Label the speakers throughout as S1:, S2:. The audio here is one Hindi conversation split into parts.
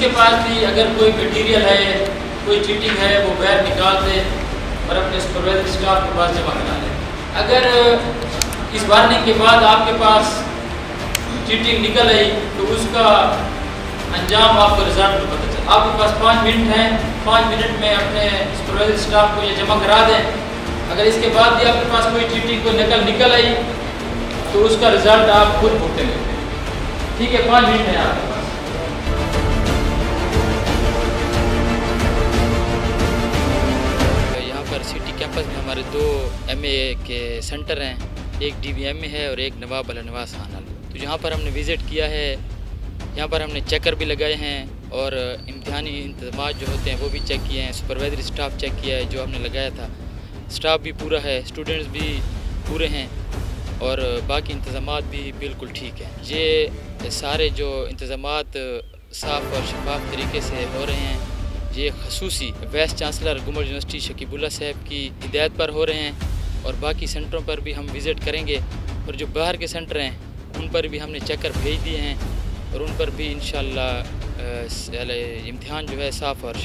S1: जिसके पास भी अगर कोई मटीरियल है, कोई चीटिंग है, वो बाहर निकाल दे और अपने सुपरवाइजर स्टाफ के पास जमा करा ले। अगर इस वार्निंग के बाद आपके पास चीटिंग निकल आई तो उसका अंजाम आपको रिजल्ट में पता चला। आपके पास 5 मिनट हैं, 5 मिनट में अपने सुपरवाइजर स्टाफ को ये जमा करा दें। अगर इसके बाद भी आपके पास कोई चीटिंग कोई निकल आई तो उसका रिजल्ट आप खुद भुगतेंगे। ठीक है, 5 मिनट है आपके पास।
S2: यहाँ पर सिटी कैंपस में हमारे 2 MA के सेंटर हैं, एक DBMA है और एक नवाब अलनवास खान। तो यहाँ पर हमने विज़िट किया है, यहाँ पर हमने चेकर भी लगाए हैं और इम्तिहानी इंतज़ाम जो होते हैं वो भी चेक किए हैं, सुपरवाइजरी स्टाफ चेक किया है जो हमने लगाया था। स्टाफ भी पूरा है, स्टूडेंट्स भी पूरे हैं और बाकी इंतज़ामात भी बिल्कुल ठीक हैं। ये सारे जो इंतज़ामात साफ़ और शफाफ तरीके से हो रहे हैं, ये खसूसी वाइस चांसलर गुलमर्ग यूनिवर्सिटी शकीबुल्लाह साहब की हिदायत पर हो रहे हैं और बाकी सेंटरों पर भी हम विज़िट करेंगे और जो बाहर के सेंटर हैं उन पर भी हमने चेकर भेज दिए हैं और उन पर भी इंशाल्लाह इम्तिहान जो है साफ़ और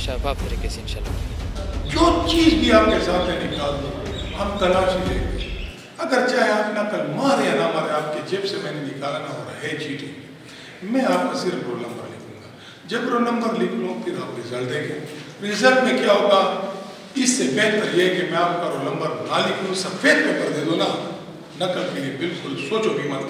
S2: शफाफ तरीके से इंशाल्लाह।
S3: जो चीज़ भी आपके सामने निकाल दो हम तलाशी लेंगे। अगर चाहे आप नकल मारे या ना मारे, आपके जेब से मैंने निकाला ना हो रहा है चीटिंग, मैं आपका सिर्फ रोल नंबर लिखूँगा। जब रोल नंबर लिख लूँ फिर आप रिजल्ट देखें। रिजल्ट में क्या होगा, इससे बेहतर ये है कि मैं आपका रोल नंबर ना लिखूँ, सफ़ेद पेपर दे दो ना, नकल के लिए बिल्कुल सोचो भी मत।